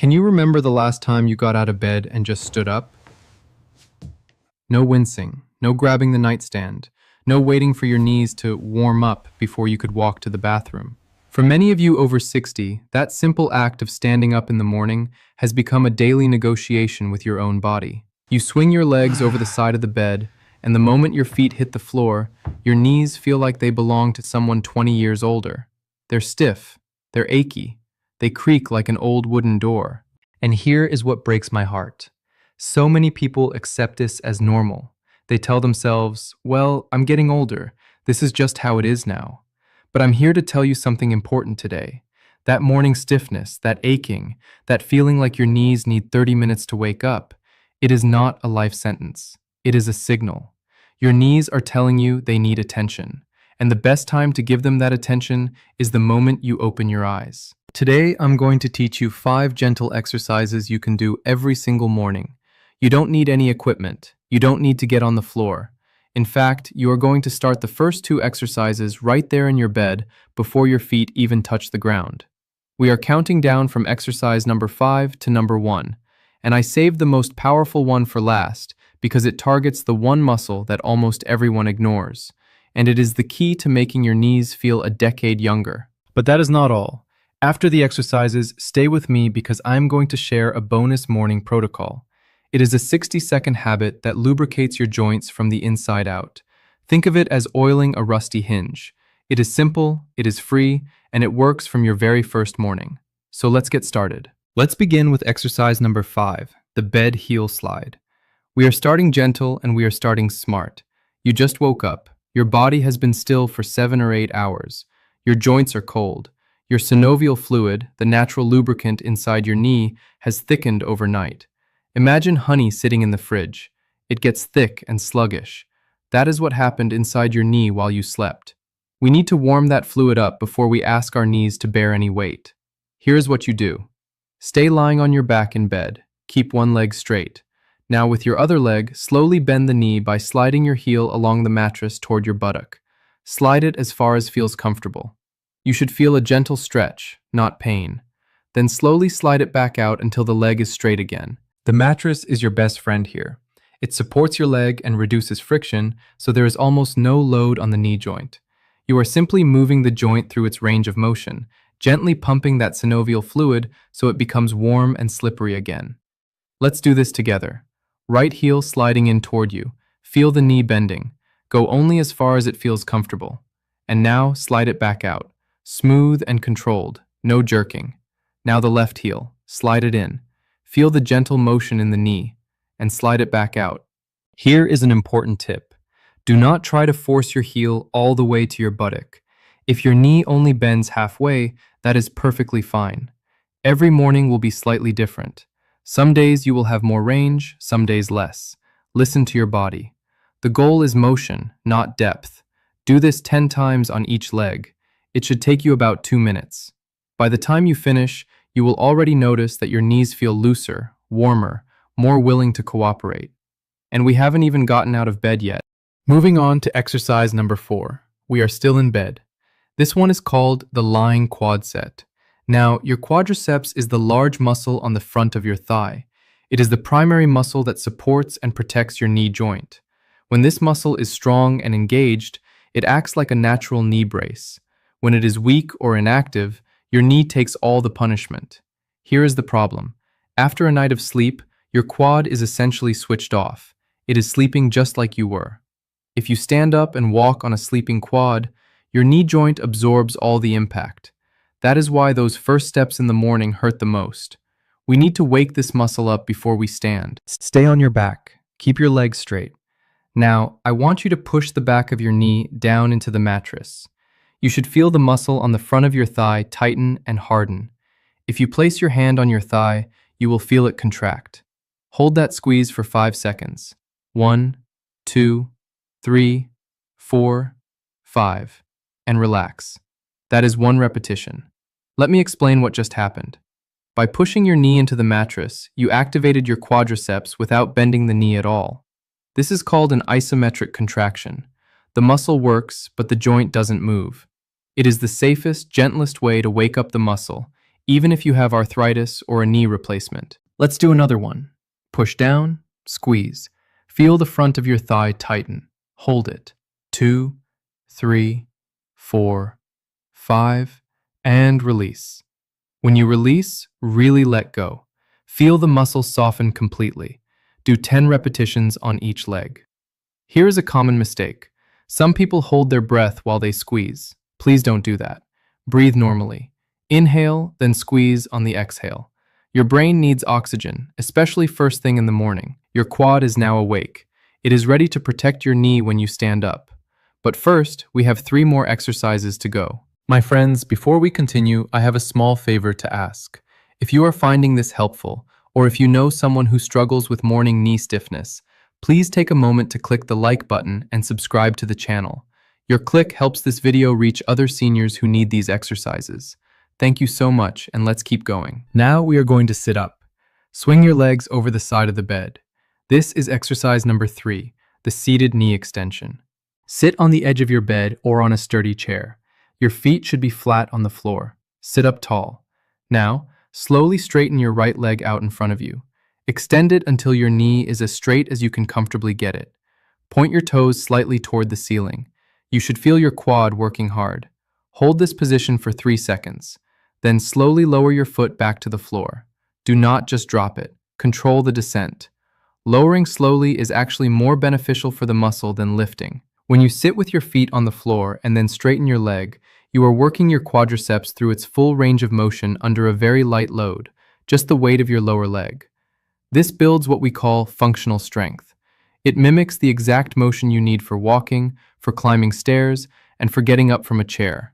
Can you remember the last time you got out of bed and just stood up? No wincing, no grabbing the nightstand, no waiting for your knees to warm up before you could walk to the bathroom. For many of you over 60, that simple act of standing up in the morning has become a daily negotiation with your own body. You swing your legs over the side of the bed, and the moment your feet hit the floor, your knees feel like they belong to someone 20 years older. They're stiff, they're achy, they creak like an old wooden door. And here is what breaks my heart. So many people accept this as normal. They tell themselves, well, I'm getting older. This is just how it is now. But I'm here to tell you something important today. That morning stiffness, that aching, that feeling like your knees need 30 minutes to wake up, it is not a life sentence. It is a signal. Your knees are telling you they need attention. And the best time to give them that attention is the moment you open your eyes. Today, I'm going to teach you 5 gentle exercises you can do every single morning. You don't need any equipment. You don't need to get on the floor. In fact, you are going to start the first 2 exercises right there in your bed before your feet even touch the ground. We are counting down from exercise number 5 to number 1, and I saved the most powerful one for last because it targets the one muscle that almost everyone ignores, and it is the key to making your knees feel a decade younger. But that is not all. After the exercises, stay with me because I'm going to share a bonus morning protocol. It is a 60-second habit that lubricates your joints from the inside out. Think of it as oiling a rusty hinge. It is simple, it is free, and it works from your very first morning. So let's get started. Let's begin with exercise number 5, the bed heel slide. We are starting gentle and we are starting smart. You just woke up. Your body has been still for 7 or 8 hours. Your joints are cold. Your synovial fluid, the natural lubricant inside your knee, has thickened overnight. Imagine honey sitting in the fridge. It gets thick and sluggish. That is what happened inside your knee while you slept. We need to warm that fluid up before we ask our knees to bear any weight. Here's what you do. Stay lying on your back in bed. Keep one leg straight. Now with your other leg, slowly bend the knee by sliding your heel along the mattress toward your buttock. Slide it as far as feels comfortable. You should feel a gentle stretch, not pain. Then slowly slide it back out until the leg is straight again. The mattress is your best friend here. It supports your leg and reduces friction, so there is almost no load on the knee joint. You are simply moving the joint through its range of motion, gently pumping that synovial fluid so it becomes warm and slippery again. Let's do this together. Right heel sliding in toward you. Feel the knee bending. Go only as far as it feels comfortable. And now slide it back out. Smooth and controlled, no jerking. Now the left heel, slide it in. Feel the gentle motion in the knee, and slide it back out. Here is an important tip. Do not try to force your heel all the way to your buttock. If your knee only bends halfway, that is perfectly fine. Every morning will be slightly different. Some days you will have more range, some days less. Listen to your body. The goal is motion, not depth. Do this 10 times on each leg. It should take you about 2 minutes. By the time you finish, you will already notice that your knees feel looser, warmer, more willing to cooperate. And we haven't even gotten out of bed yet. Moving on to exercise number 4. We are still in bed. This one is called the lying quadset. Now, your quadriceps is the large muscle on the front of your thigh. It is the primary muscle that supports and protects your knee joint. When this muscle is strong and engaged, it acts like a natural knee brace. When it is weak or inactive, your knee takes all the punishment. Here is the problem. After a night of sleep, your quad is essentially switched off. It is sleeping just like you were. If you stand up and walk on a sleeping quad, your knee joint absorbs all the impact. That is why those first steps in the morning hurt the most. We need to wake this muscle up before we stand. Stay on your back. Keep your legs straight. Now, I want you to push the back of your knee down into the mattress. You should feel the muscle on the front of your thigh tighten and harden. If you place your hand on your thigh, you will feel it contract. Hold that squeeze for 5 seconds. 1, 2, 3, 4, 5, and relax. That is 1 repetition. Let me explain what just happened. By pushing your knee into the mattress, you activated your quadriceps without bending the knee at all. This is called an isometric contraction. The muscle works, but the joint doesn't move. It is the safest, gentlest way to wake up the muscle. even if you have arthritis or a knee replacement. Let's do another one. Push down, squeeze. Feel the front of your thigh tighten. Hold it. 2, 3, 4, 5, and release. When you release, really let go. Feel the muscles soften completely. Do 10 repetitions on each leg. Here is a common mistake. Some people hold their breath while they squeeze. Please don't do that. Breathe normally. Inhale, then squeeze on the exhale. Your brain needs oxygen, especially first thing in the morning. Your quad is now awake. It is ready to protect your knee when you stand up. But first, we have 3 more exercises to go. My friends, before we continue, I have a small favor to ask. If you are finding this helpful, or if you know someone who struggles with morning knee stiffness, please take a moment to click the like button and subscribe to the channel. Your click helps this video reach other seniors who need these exercises. Thank you so much, and let's keep going. Now we are going to sit up. Swing your legs over the side of the bed. This is exercise number 3, the seated knee extension. Sit on the edge of your bed or on a sturdy chair. Your feet should be flat on the floor. Sit up tall. Now, slowly straighten your right leg out in front of you. Extend it until your knee is as straight as you can comfortably get it. Point your toes slightly toward the ceiling. You should feel your quad working hard. Hold this position for 3 seconds. Then slowly lower your foot back to the floor. Do not just drop it. Control the descent. Lowering slowly is actually more beneficial for the muscle than lifting. When you sit with your feet on the floor and then straighten your leg, you are working your quadriceps through its full range of motion under a very light load, just the weight of your lower leg. This builds what we call functional strength. It mimics the exact motion you need for walking, for climbing stairs, and for getting up from a chair.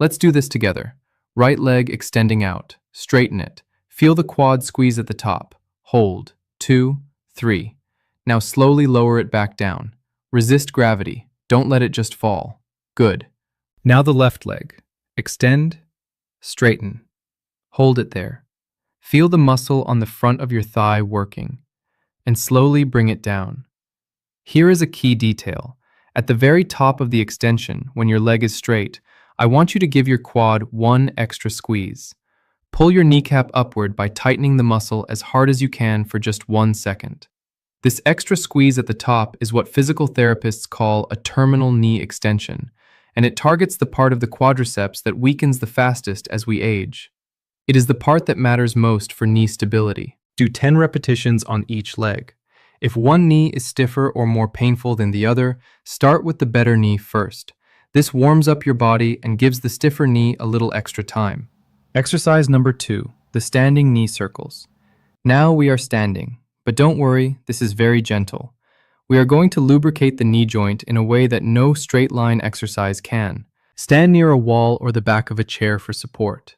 Let's do this together. Right leg extending out. Straighten it. Feel the quad squeeze at the top. Hold. 2, 3. Now slowly lower it back down. Resist gravity. Don't let it just fall. Good. Now the left leg. Extend, straighten. Hold it there. Feel the muscle on the front of your thigh working, and slowly bring it down. Here is a key detail. At the very top of the extension, when your leg is straight, I want you to give your quad 1 extra squeeze. Pull your kneecap upward by tightening the muscle as hard as you can for just 1 second. This extra squeeze at the top is what physical therapists call a terminal knee extension, and it targets the part of the quadriceps that weakens the fastest as we age. It is the part that matters most for knee stability. Do 10 repetitions on each leg. If one knee is stiffer or more painful than the other, start with the better knee first. This warms up your body and gives the stiffer knee a little extra time. Exercise number 2, the standing knee circles. Now we are standing. But don't worry, this is very gentle. We are going to lubricate the knee joint in a way that no straight line exercise can. Stand near a wall or the back of a chair for support.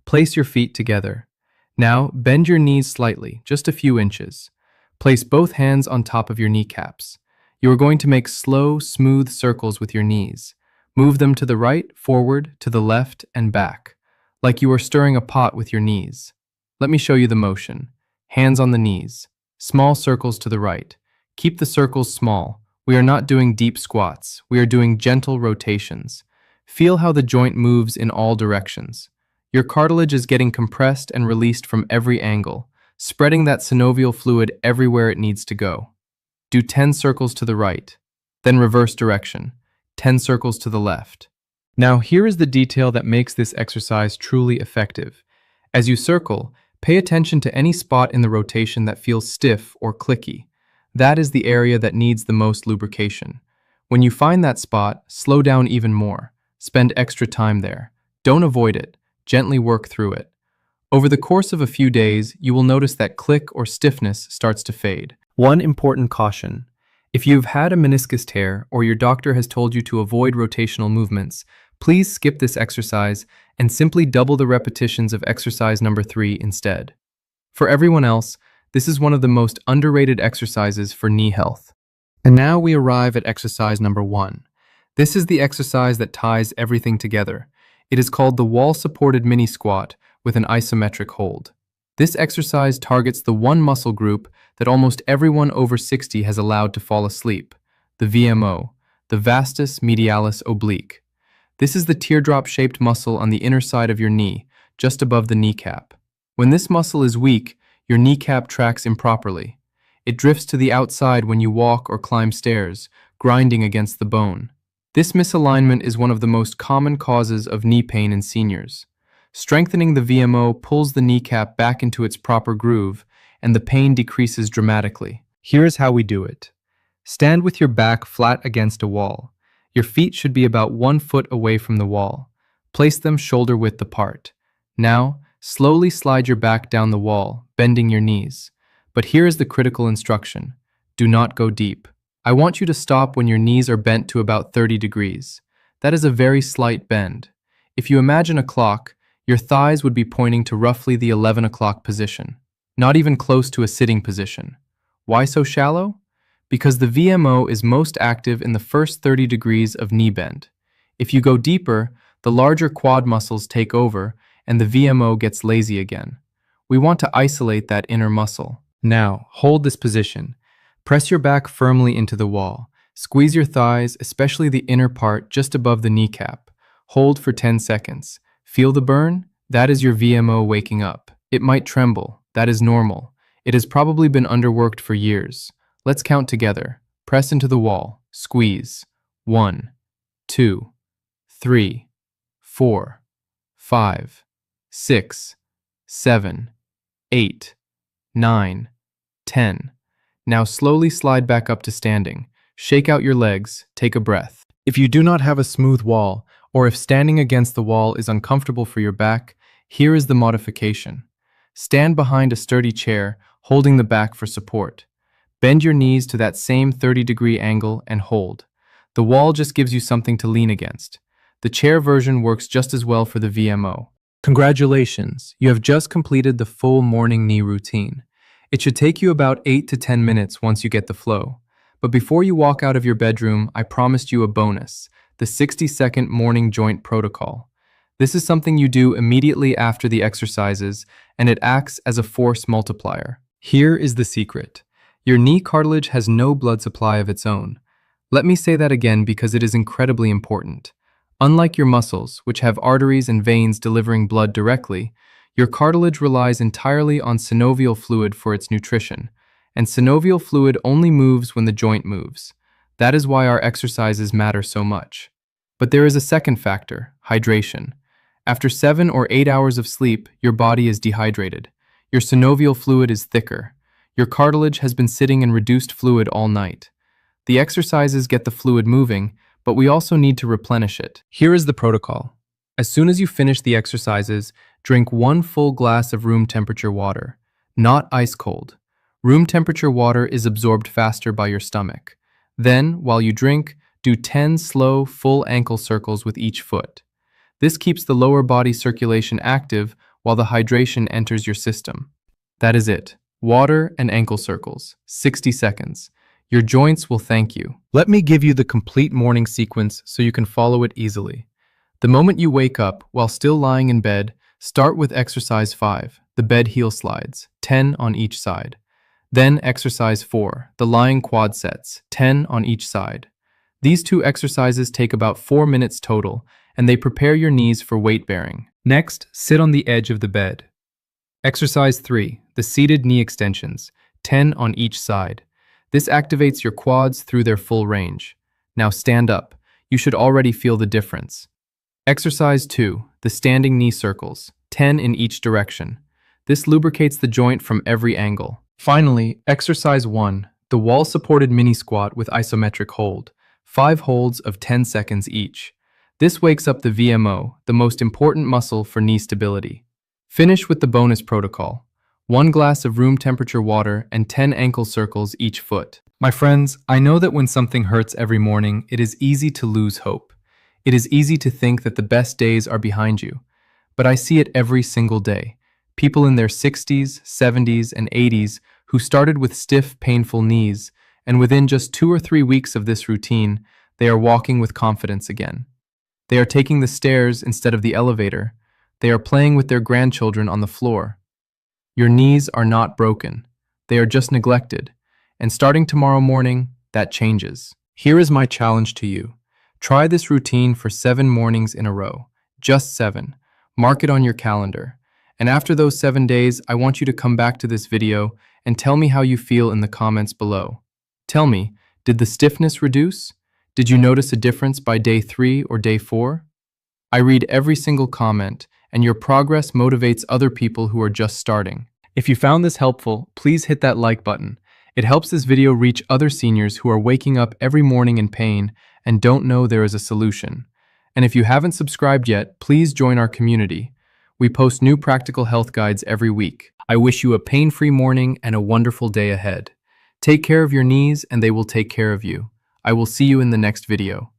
Place your feet together. Now bend your knees slightly, just a few inches. Place both hands on top of your kneecaps. You are going to make slow, smooth circles with your knees. Move them to the right, forward, to the left, and back, like you are stirring a pot with your knees. Let me show you the motion. Hands on the knees. Small circles to the right. Keep the circles small. We are not doing deep squats. We are doing gentle rotations. Feel how the joint moves in all directions. Your cartilage is getting compressed and released from every angle, spreading that synovial fluid everywhere it needs to go. Do 10 circles to the right, then reverse direction. 10 circles to the left. Now here is the detail that makes this exercise truly effective. As you circle, pay attention to any spot in the rotation that feels stiff or clicky. That is the area that needs the most lubrication. When you find that spot, slow down even more. Spend extra time there. Don't avoid it. Gently work through it. Over the course of a few days, you will notice that click or stiffness starts to fade. One important caution. If you've had a meniscus tear or your doctor has told you to avoid rotational movements, please skip this exercise and simply double the repetitions of exercise number 3 instead. For everyone else, this is one of the most underrated exercises for knee health. And now we arrive at exercise number 1. This is the exercise that ties everything together. It is called the wall-supported mini squat with an isometric hold. This exercise targets the one muscle group that almost everyone over 60 has allowed to fall asleep, the VMO, the vastus medialis oblique. This is the teardrop-shaped muscle on the inner side of your knee, just above the kneecap. When this muscle is weak, your kneecap tracks improperly. It drifts to the outside when you walk or climb stairs, grinding against the bone. This misalignment is one of the most common causes of knee pain in seniors. Strengthening the VMO pulls the kneecap back into its proper groove, and the pain decreases dramatically. Here's how we do it. Stand with your back flat against a wall. Your feet should be about 1 foot away from the wall. Place them shoulder width apart. Now, slowly slide your back down the wall, bending your knees. But here is the critical instruction. Do not go deep. I want you to stop when your knees are bent to about 30 degrees. That is a very slight bend. If you imagine a clock, your thighs would be pointing to roughly the 11 o'clock position, not even close to a sitting position. Why so shallow? Because the VMO is most active in the first 30 degrees of knee bend. If you go deeper, the larger quad muscles take over and the VMO gets lazy again. We want to isolate that inner muscle. Now, hold this position. Press your back firmly into the wall. Squeeze your thighs, especially the inner part just above the kneecap. Hold for 10 seconds. Feel the burn? That is your VMO waking up. It might tremble. That is normal. It has probably been underworked for years. Let's count together. Press into the wall. Squeeze. 1, 2, 3, 4, 5, 6, 7, 8, 9, 10. Now slowly slide back up to standing. Shake out your legs. Take a breath. If you do not have a smooth wall, or if standing against the wall is uncomfortable for your back, here is the modification. Stand behind a sturdy chair, holding the back for support. Bend your knees to that same 30-degree angle and hold. The wall just gives you something to lean against. The chair version works just as well for the VMO. Congratulations, you have just completed the full morning knee routine. It should take you about 8 to 10 minutes once you get the flow. But before you walk out of your bedroom, I promised you a bonus, the 60-second morning joint protocol. This is something you do immediately after the exercises, and it acts as a force multiplier. Here is the secret. Your knee cartilage has no blood supply of its own. Let me say that again because it is incredibly important. Unlike your muscles, which have arteries and veins delivering blood directly, your cartilage relies entirely on synovial fluid for its nutrition, and synovial fluid only moves when the joint moves. That is why our exercises matter so much. But there is a second factor, hydration. After 7 or 8 hours of sleep, your body is dehydrated. Your synovial fluid is thicker. Your cartilage has been sitting in reduced fluid all night. The exercises get the fluid moving, but we also need to replenish it. Here is the protocol. As soon as you finish the exercises, drink 1 full glass of room temperature water, not ice cold. Room temperature water is absorbed faster by your stomach. Then, while you drink, do 10 slow, full ankle circles with each foot. This keeps the lower body circulation active while the hydration enters your system. That is it. Water and ankle circles. 60 seconds. Your joints will thank you. Let me give you the complete morning sequence so you can follow it easily. The moment you wake up, while still lying in bed, start with exercise 5, the bed heel slides, 10 on each side. Then exercise 4, the lying quad sets, 10 on each side. These 2 exercises take about 4 minutes total, and they prepare your knees for weight bearing. Next, sit on the edge of the bed. Exercise 3, the seated knee extensions, 10 on each side. This activates your quads through their full range. Now stand up. You should already feel the difference. Exercise 2, the standing knee circles, 10 in each direction. This lubricates the joint from every angle. Finally, exercise 1, the wall-supported mini squat with isometric hold, 5 holds of 10 seconds each. This wakes up the VMO, the most important muscle for knee stability. Finish with the bonus protocol. 1 glass of room temperature water and 10 ankle circles each foot. My friends, I know that when something hurts every morning, it is easy to lose hope. It is easy to think that the best days are behind you. But I see it every single day. People in their 60s, 70s, and 80s who started with stiff, painful knees, and within just 2 or 3 weeks of this routine, they are walking with confidence again. They are taking the stairs instead of the elevator. They are playing with their grandchildren on the floor. Your knees are not broken. They are just neglected. And starting tomorrow morning, that changes. Here is my challenge to you. Try this routine for 7 mornings in a row. Just 7. Mark it on your calendar. And after those 7 days, I want you to come back to this video and tell me how you feel in the comments below. Tell me, did the stiffness reduce? Did you notice a difference by day 3 or day 4? I read every single comment, and your progress motivates other people who are just starting. If you found this helpful, please hit that like button. It helps this video reach other seniors who are waking up every morning in pain and don't know there is a solution. And if you haven't subscribed yet, please join our community. We post new practical health guides every week. I wish you a pain-free morning and a wonderful day ahead. Take care of your knees and they will take care of you. I will see you in the next video.